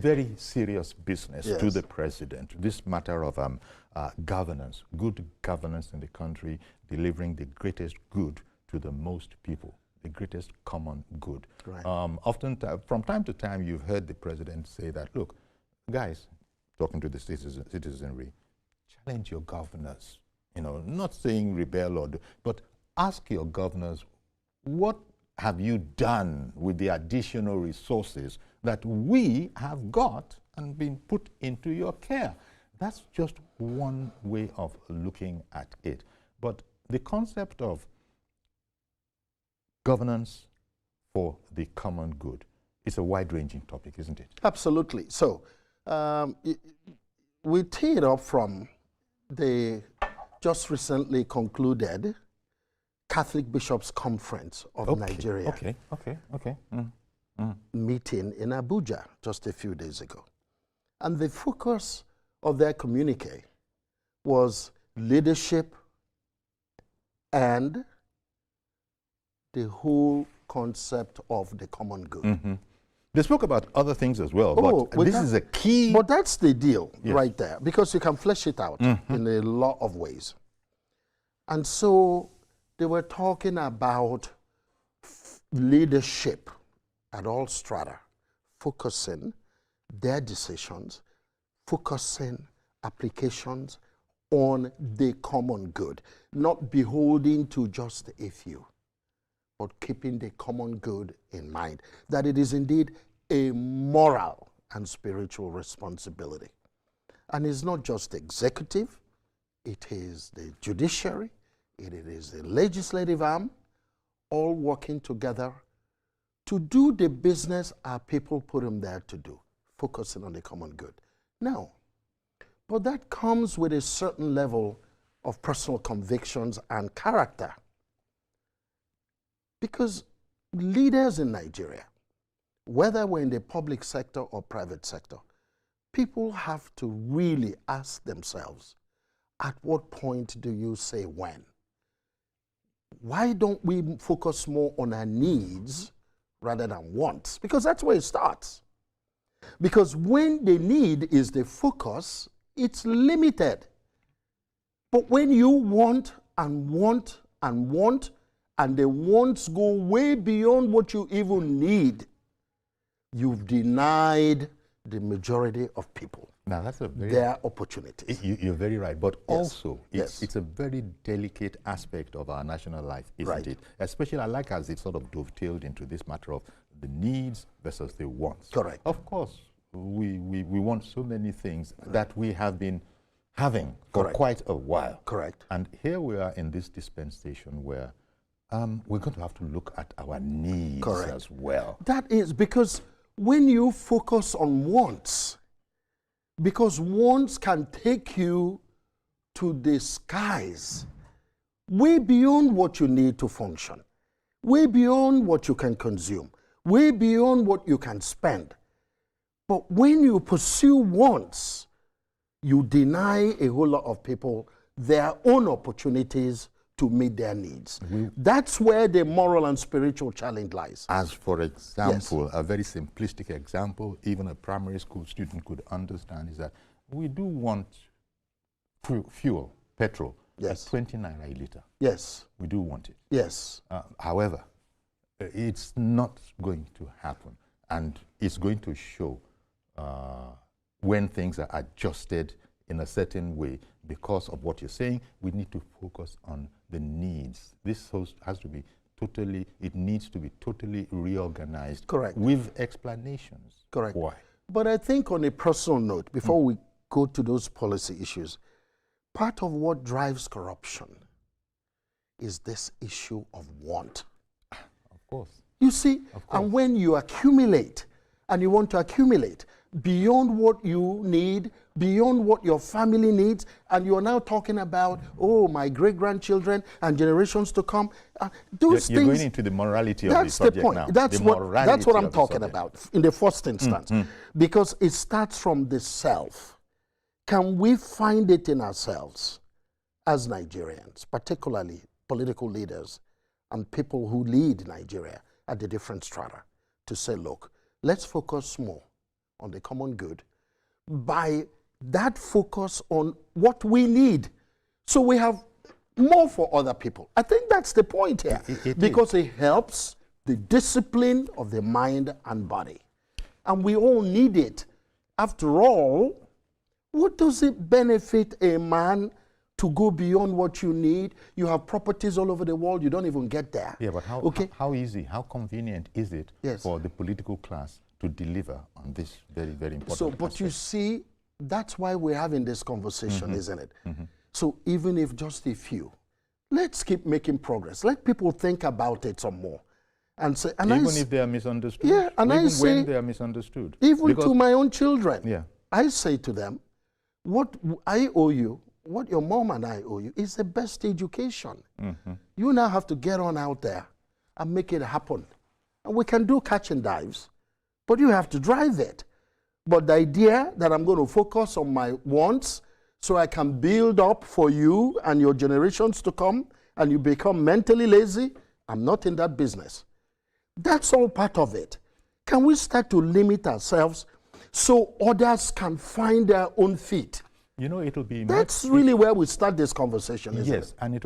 very serious business Yes. to the president. This matter of governance, good governance in the country, delivering the greatest good to the most people, the greatest common good. Right. Often, from time to time, you've heard the president say that, look, guys, talking to the citizenry, challenge your governors. You know, not saying rebel or but ask your governors, what have you done with the additional resources that we have got and been put into your care? That's just one way of looking at it. But the concept of governance for the common good is a wide-ranging topic, isn't it? Absolutely. So we tee it up from the just recently concluded Catholic Bishops' Conference of Nigeria meeting in Abuja just a few days ago. And the focus of their communique was leadership and the whole concept of the common good. They spoke about other things as well, but this is a key. But that's the deal right there, because you can flesh it out in a lot of ways. And so they were talking about leadership at all strata, focusing their decisions, focusing applications on the common good, not beholding to just a few, but keeping the common good in mind, that it is indeed a moral and spiritual responsibility. And it's not just executive, it is the judiciary, it is the legislative arm, all working together to do the business our people put them there to do, focusing on the common good. Now, but that comes with a certain level of personal convictions and character. Because leaders in Nigeria, whether we're in the public sector or private sector, people have to really ask themselves, at what point do you say when? Why don't we focus more on our needs rather than wants? Because that's where it starts. Because when the need is the focus, it's limited. But when you want and want and want, and the wants go way beyond what you even need, you've denied the majority of people now, that's a very, their opportunities. You're very right, but also Yes. it's a very delicate aspect of our national life, isn't Right. it? Especially, I like as it sort of dovetailed into this matter of the needs versus the wants. Correct. Of course, we want so many things that we have been having for Correct. quite a while. Correct. And here we are in this dispensation where we're going to have to look at our needs Correct. as well. That is because when you focus on wants, because wants can take you to the skies, way beyond what you need to function, way beyond what you can consume, way beyond what you can spend. But when you pursue wants, you deny a whole lot of people their own opportunities to meet their needs. That's where the moral and spiritual challenge lies. As for example, a very simplistic example, even a primary school student could understand, is that we do want fuel, petrol, Yes. at 20 naira a litre. Yes. We do want it. Yes. However, it's not going to happen, and it's going to show when things are adjusted in a certain way. Because of what you're saying, we need to focus on the needs. This has to be totally, it needs to be totally reorganized. Correct. With explanations. Correct. Why? But I think on a personal note, before we go to those policy issues, part of what drives corruption is this issue of want. Of course. You see, and when you accumulate, and you want to accumulate beyond what you need, beyond what your family needs, and you're now talking about, oh, my great-grandchildren and generations to come. Those you're things, going into the morality of the that's the subject point. now. That's what I'm talking about in the first instance, because it starts from the self. Can we find it in ourselves as Nigerians, particularly political leaders and people who lead Nigeria at the different strata, to say, look, let's focus more on the common good by that focus on what we need. So we have more for other people. I think that's the point here. Because it helps the discipline of the mind and body. And we all need it. After all, what does it benefit a man to go beyond what you need? You have properties all over the world, you don't even get there. Yeah, but how easy, how convenient is it for the political class to deliver on this very, very important So, but aspect? you see, that's why we're having this conversation, isn't it? So even if just a few, let's keep making progress. Let people think about it some more. And say, and even if they are misunderstood? Yeah, and even I say, when they are misunderstood? Even to my own children, yeah. I say to them, what I owe you, what your mom and I owe you, is the best education. You now have to get on out there and make it happen. And we can do catch and dives, but you have to drive it. But the idea that I'm going to focus on my wants so I can build up for you and your generations to come, and you become mentally lazy, I'm not in that business. That's all part of it. Can we start to limit ourselves so others can find their own feet? You know, it'll be... That's really where we start this conversation, isn't it? Yes, and it'll